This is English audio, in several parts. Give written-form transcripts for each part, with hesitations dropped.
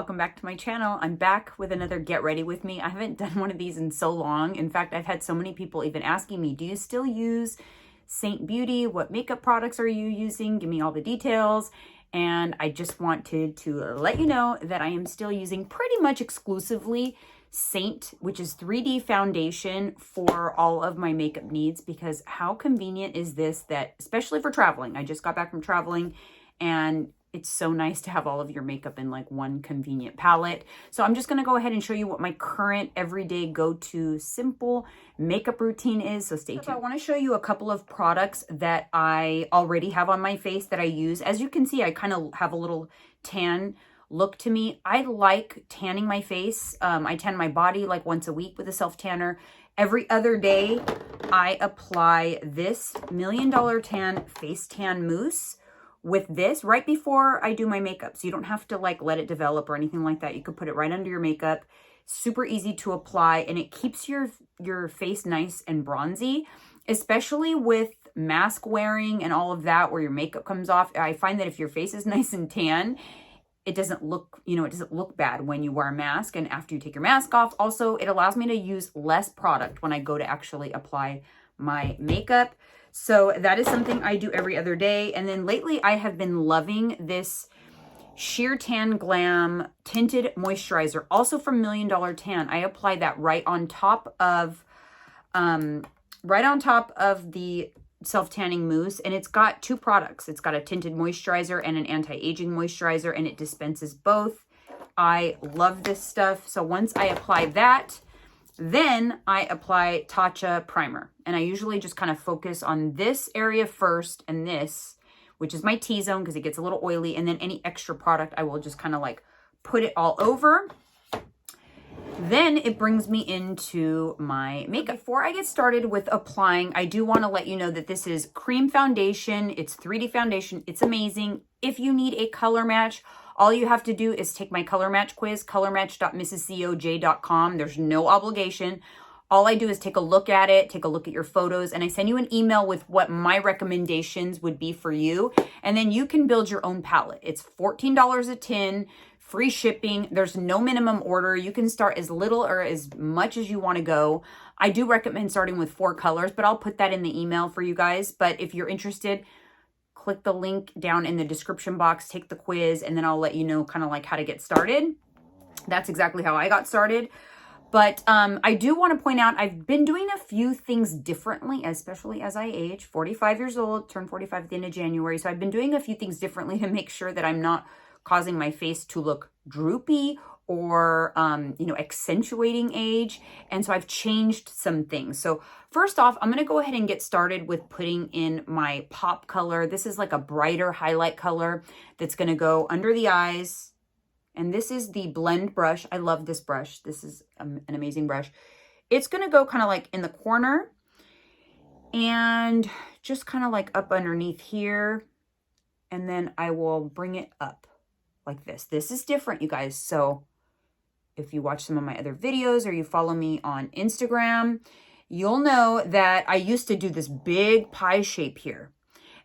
welcome back to my channel. I'm back with another Get Ready With Me. I haven't done one of these in so long. In fact, I've had so many people even asking me, do you still use SEINT Beauty? What makeup products are you using? Give me all the details. And I just wanted to let you know that I am still using pretty much exclusively SEINT, which is 3D foundation for all of my makeup needs, because how convenient is this, that especially for traveling. I just got back from traveling and it's so nice to have all of your makeup in like one convenient palette. So I'm just going to go ahead and show you what my current everyday go-to simple makeup routine is. So stay tuned. I want to show you a couple of products that I already have on my face that I use. As you can see, I kind of have a little tan look to me. I like tanning my face. I tan my body like once a week with a self tanner. Every other day, I apply this $1 Million Tan Face Tan Mousse with this right before I do my makeup. So you don't have to like let it develop or anything like that. You could put it right under your makeup. Super easy to apply, and it keeps your face nice and bronzy, especially with mask wearing and all of that where your makeup comes off. I find that if your face is nice and tan, it doesn't look, it doesn't look bad when you wear a mask and after you take your mask off. Also, it allows me to use less product when I go to actually apply my makeup. So that is something I do every other day. And then lately I have been loving this Sheer Tan Glam Tinted Moisturizer, also from $1 Million Tan. I apply that right on top of the self-tanning mousse, and it's got two products. It's got a tinted moisturizer and an anti-aging moisturizer, and it dispenses both. I love this stuff. So once I apply that, then I apply Tatcha primer, and I usually just kind of focus on this area first and this, which is my T-zone because it gets a little oily, and then any extra product I will just kind of like put it all over. Then it brings me into my makeup. Before I get started with applying, I do want to let you know that this is cream foundation. It's 3D foundation. It's amazing. If you need a color match, all you have to do is take my color match quiz, colormatch.mrscoj.com. There's no obligation. All I do is take a look at it, take a look at your photos, and I send you an email with what my recommendations would be for you. And then you can build your own palette. It's $14 a tin. Free shipping. There's no minimum order. You can start as little or as much as you want to go. I do recommend starting with 4 colors, but I'll put that in the email for you guys. But if you're interested, click the link down in the description box, take the quiz, and then I'll let you know kind of like how to get started. That's exactly how I got started. But I do want to point out, I've been doing a few things differently, especially as I age. 45 years old, turned 45 at the end of January. So I've been doing a few things differently to make sure that I'm not causing my face to look droopy or, accentuating age. And so I've changed some things. So first off, I'm going to go ahead and get started with putting in my pop color. This is like a brighter highlight color that's going to go under the eyes. And this is the blend brush. I love this brush. This is an amazing brush. It's going to go kind of like in the corner and just kind of like up underneath here. And then I will bring it up like this. This is different, you guys. So if you watch some of my other videos or you follow me on Instagram, you'll know that I used to do this big pie shape here.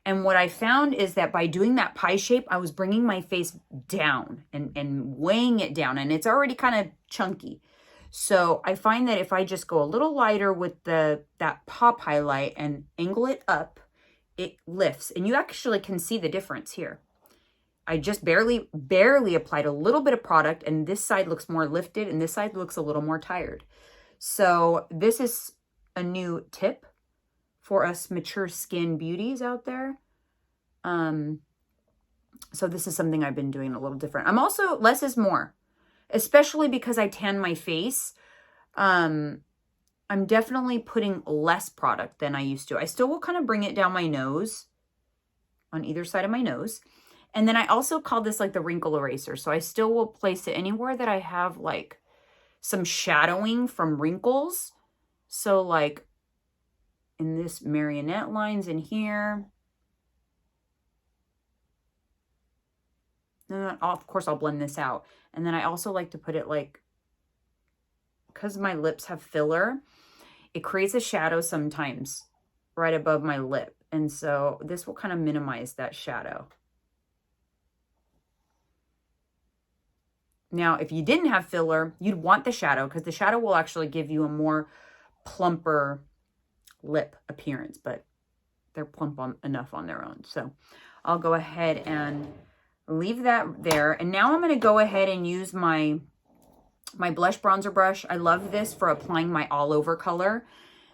And what I found is that by doing that pie shape, I was bringing my face down and weighing it down, and it's already kind of chunky. So I find that if I just go a little lighter with that pop highlight and angle it up, it lifts, and you actually can see the difference here. I just barely applied a little bit of product, and this side looks more lifted and this side looks a little more tired. So this is a new tip for us mature skin beauties out there. So this is something I've been doing a little different. I'm also, less is more, especially because I tan my face. I'm definitely putting less product than I used to. I still will kind of bring it down my nose, on either side of my nose. And then I also call this like the wrinkle eraser. So I still will place it anywhere that I have like some shadowing from wrinkles. So like in this marionette lines in here. And then of course I'll blend this out. And then I also like to put it like, because my lips have filler, it creates a shadow sometimes right above my lip. And so this will kind of minimize that shadow. Now, if you didn't have filler, you'd want the shadow because the shadow will actually give you a more plumper lip appearance, but they're plump enough on their own. So I'll go ahead and leave that there. And now I'm going to go ahead and use my blush bronzer brush. I love this for applying my all over color.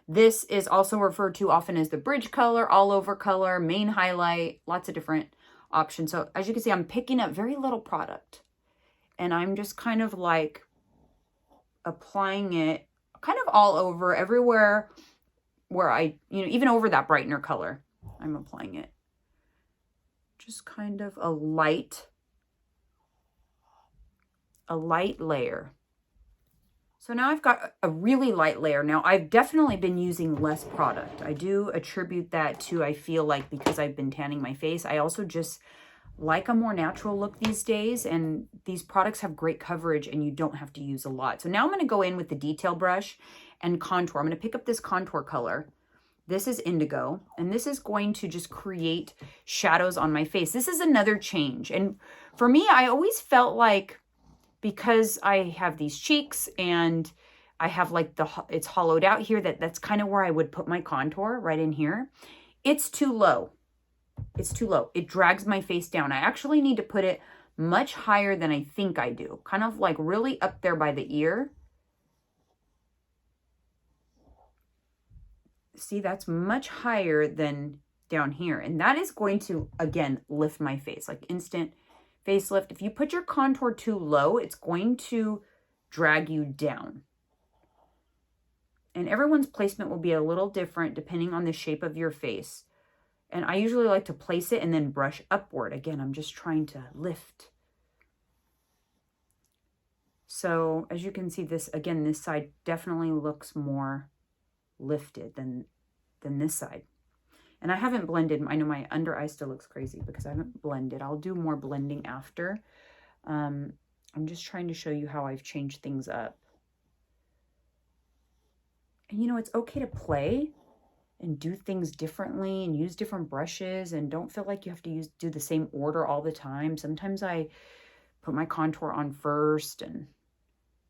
This is also referred to often as the bridge color, all over color, main highlight, lots of different options. So as you can see, I'm picking up very little product and I'm just kind of like applying it kind of all over, everywhere where I, even over that brightener color, I'm applying it. Just kind of a light layer. So now I've got a really light layer. Now I've definitely been using less product. I do attribute that to, I feel like because I've been tanning my face, I also just like a more natural look these days, and these products have great coverage and you don't have to use a lot. So now I'm going to go in with the detail brush and contour. I'm going to pick up this contour color. This is Indigo, and this is going to just create shadows on my face. This is another change. And for me, I always felt like, because I have these cheeks and I have like it's hollowed out here, that's kind of where I would put my contour, right in here. It's too low. It's too low. It drags my face down. I actually need to put it much higher than I think I do. Kind of like really up there by the ear. See, that's much higher than down here. And that is going to, again, lift my face, like instant facelift. If you put your contour too low, it's going to drag you down. And everyone's placement will be a little different depending on the shape of your face. And I usually like to place it and then brush upward. Again, I'm just trying to lift. So as you can see, this side definitely looks more lifted than this side. And I haven't blended. I know my under eye still looks crazy because I haven't blended. I'll do more blending after. I'm just trying to show you how I've changed things up. And it's okay to play and do things differently and use different brushes, and don't feel like you have to do the same order all the time. Sometimes I put my contour on first and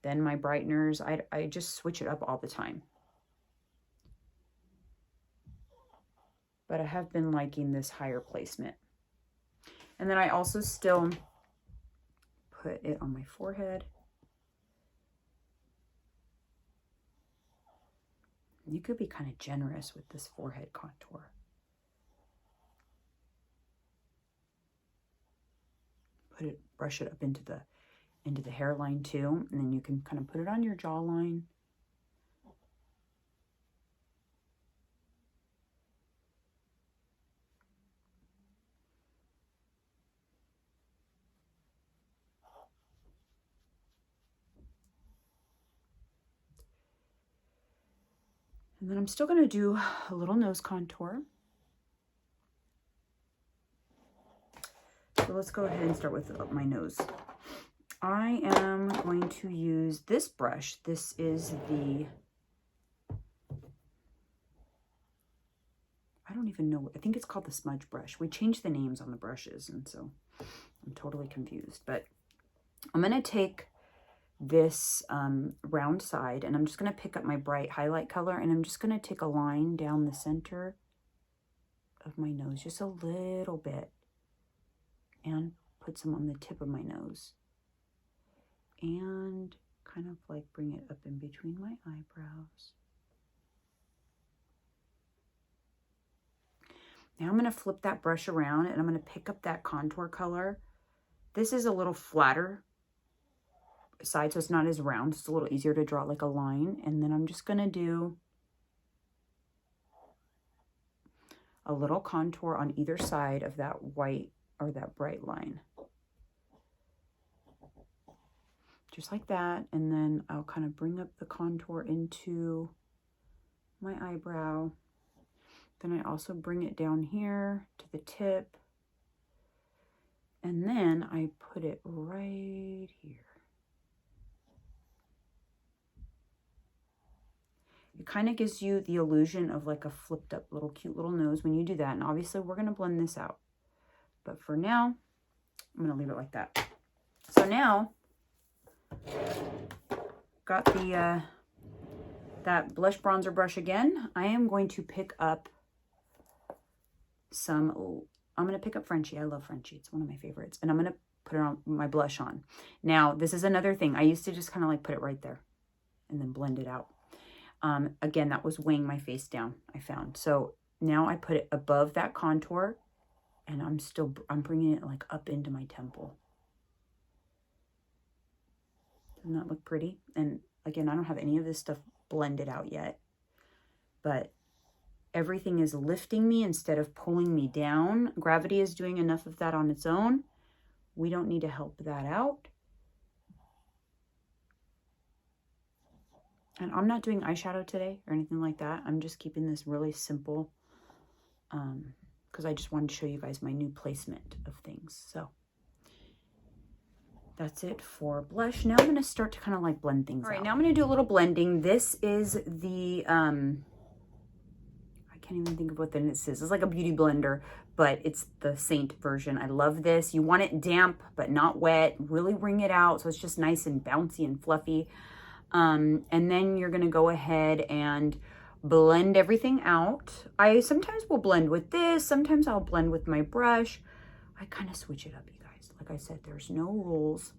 then my brighteners. I just switch it up all the time. But I have been liking this higher placement. And then I also still put it on my forehead. You could be kind of generous with this forehead contour. Brush it up into the hairline too, and then you can kind of put it on your jawline. And then I'm still going to do a little nose contour. So let's go ahead and start with my nose. I am going to use this brush. This is the, I don't even know, I think it's called the smudge brush. We changed the names on the brushes, and so I'm totally confused. But I'm going to take this round side, and I'm just going to pick up my bright highlight color, and I'm just going to take a line down the center of my nose, just a little bit, and put some on the tip of my nose, and kind of like bring it up in between my eyebrows. Now I'm going to flip that brush around, and I'm going to pick up that contour color. This is a little flatter side, so it's not as round. It's a little easier to draw like a line. And then I'm just going to do a little contour on either side of that white or that bright line. Just like that. And then I'll kind of bring up the contour into my eyebrow. Then I also bring it down here to the tip. And then I put it right here. It kind of gives you the illusion of like a flipped up little cute little nose when you do that. And obviously we're going to blend this out. But for now, I'm going to leave it like that. So now got the that blush bronzer brush again. I am going to pick up some, I'm going to pick up Frenchie. I love Frenchie. It's one of my favorites. And I'm going to put it on my blush on. Now, this is another thing. I used to just kind of like put it right there and then blend it out. Again, that was weighing my face down, I found. So now I put it above that contour, and I'm bringing it like up into my temple. Doesn't that look pretty? And again, I don't have any of this stuff blended out yet, but everything is lifting me instead of pulling me down. Gravity is doing enough of that on its own. We don't need to help that out. And I'm not doing eyeshadow today or anything like that. I'm just keeping this really simple because I just wanted to show you guys my new placement of things. So that's it for blush. Now I'm going to start to kind of like blend things out. All right, now I'm going to do a little blending. This is the, I can't even think of what this is. It's like a beauty blender, but it's the Saint version. I love this. You want it damp, but not wet. Really wring it out so it's just nice and bouncy and fluffy. And then you're going to go ahead and blend everything out. I sometimes will blend with this. Sometimes I'll blend with my brush. I kind of switch it up, you guys. Like I said, there's no rules,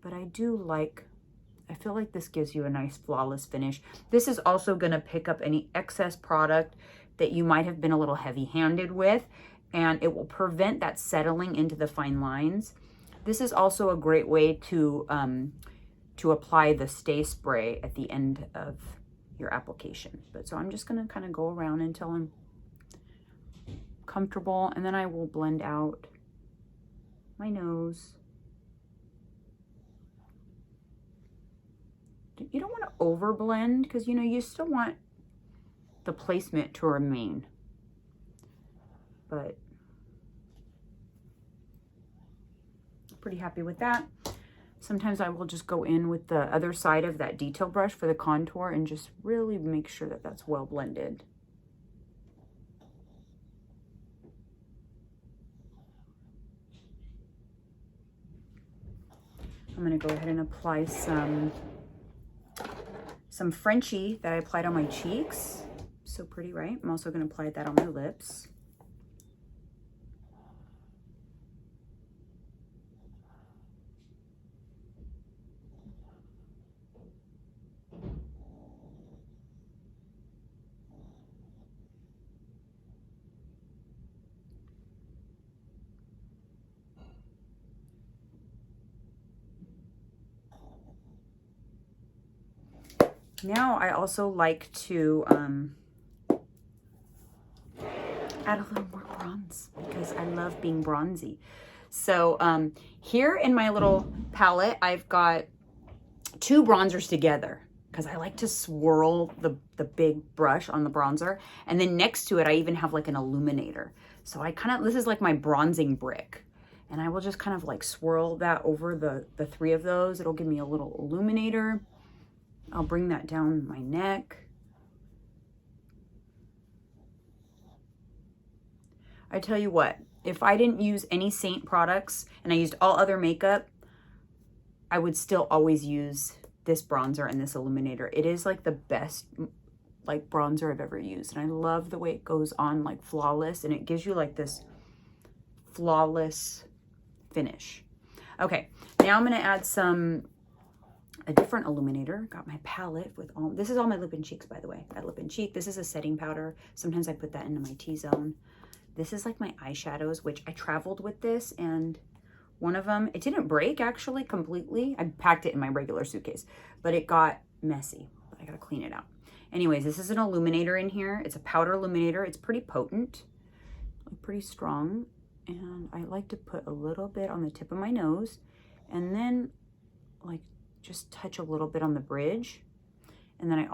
but I feel like this gives you a nice flawless finish. This is also going to pick up any excess product that you might have been a little heavy-handed with, and it will prevent that settling into the fine lines. This is also a great way to apply the stay spray at the end of your application. But so I'm just going to kind of go around until I'm comfortable, and then I will blend out my nose. You don't want to over blend because, you know, you still want the placement to remain. But I'm pretty happy with that. Sometimes I will just go in with the other side of that detail brush for the contour and just really make sure that that's well blended. I'm going to go ahead and apply some Frenchie that I applied on my cheeks. So pretty, right? I'm also going to apply that on my lips. Now I also like to add a little more bronze because I love being bronzy. So here in my little palette, I've got two bronzers together because I like to swirl the big brush on the bronzer. And then next to it, I even have like an illuminator. So this is like my bronzing brick. And I will just kind of like swirl that over the three of those. It'll give me a little illuminator. I'll bring that down my neck. I tell you what, if I didn't use any Saint products and I used all other makeup, I would still always use this bronzer and this illuminator. It is like the best like bronzer I've ever used. And I love the way it goes on like flawless, and it gives you like this flawless finish. Okay, now I'm gonna add a different illuminator. Got my palette with this is all my lip and cheeks, by the way. That lip and cheek. This is a setting powder. Sometimes I put that into my T-zone. This is like my eyeshadows, which I traveled with this, and one of them, it didn't break actually completely. I packed it in my regular suitcase, but it got messy. I gotta clean it out. Anyways, this is an illuminator in here. It's a powder illuminator. It's pretty potent, pretty strong. And I like to put a little bit on the tip of my nose, and then like just touch a little bit on the bridge. And then I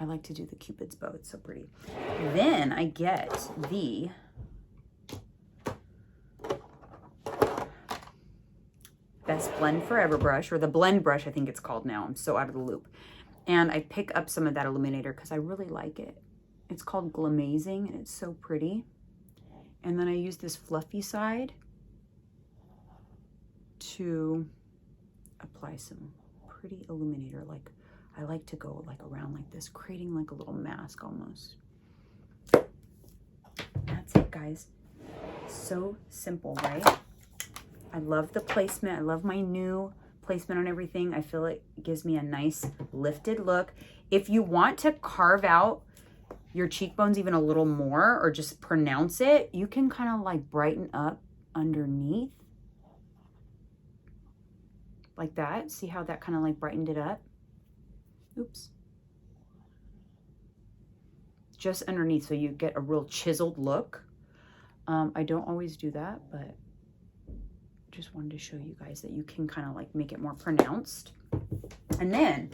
like to do the Cupid's bow. It's so pretty. Then I get the Best Blend Forever brush, or the blend brush, I think it's called now. I'm so out of the loop. And I pick up some of that illuminator because I really like it. It's called Glamazing, and it's so pretty. And then I use this fluffy side to apply some pretty illuminator. Like, I like to go like around like this, creating like a little mask almost. That's it, guys. So simple, right? I love the placement. I love my new placement on everything. I feel it gives me a nice lifted look. If you want to carve out your cheekbones even a little more or just pronounce it, you can kind of like brighten up underneath like that. See how that kind of like brightened it up? Oops. Just underneath, so you get a real chiseled look. I don't always do that, but just wanted to show you guys that you can kind of like make it more pronounced. And then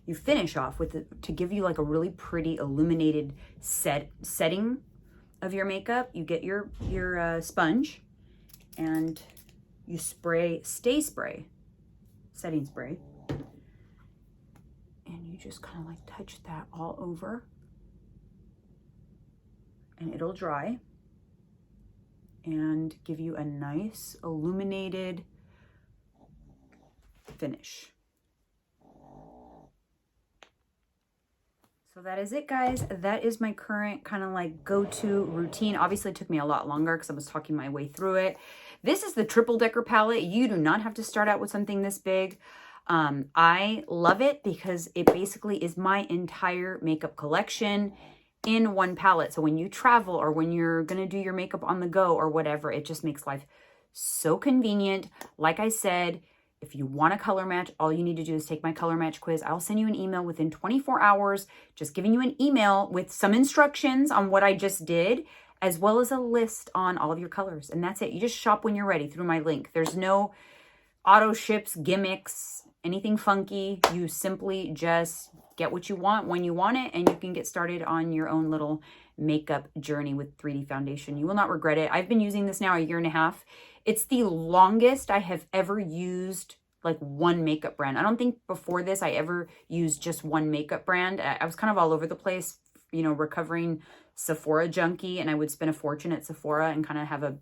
you finish off with it to give you like a really pretty illuminated setting of your makeup. You get your sponge and you spray setting spray, and you just kind of like touch that all over, and it'll dry and give you a nice illuminated finish. So that is it, guys. That is my current kind of like go-to routine. Obviously it took me a lot longer because I was talking my way through it. This is the triple decker palette. You do not have to start out with something this big. I love it because it basically is my entire makeup collection in one palette. So when you travel or when you're going to do your makeup on the go or whatever, it just makes life so convenient. Like I said, if you want a color match, all you need to do is take my color match quiz. I'll send you an email within 24 hours, just giving you an email with some instructions on what I just did, as well as a list on all of your colors. And that's it. You just shop when you're ready through my link. There's no auto ships, gimmicks, anything funky. You simply just get what you want when you want it, and you can get started on your own little makeup journey with 3D Foundation. You will not regret it. I've been using this now a year and a half. It's the longest I have ever used like one makeup brand. I don't think before this I ever used just one makeup brand. I was kind of all over the place, you know, recovering Sephora junkie, and I would spend a fortune at Sephora and kind of have a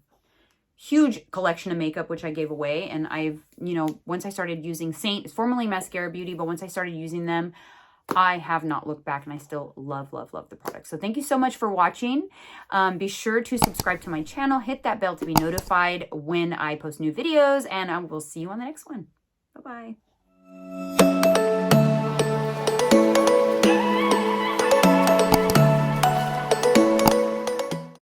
huge collection of makeup, which I gave away. And I've, you know, once I started using SEINT, it's formerly Mascara Beauty, but once I started using them, I have not looked back, and I still love, love, love the product. So thank you so much for watching. Be sure to subscribe to my channel, hit that bell to be notified when I post new videos, and I will see you on the next one. Bye-bye.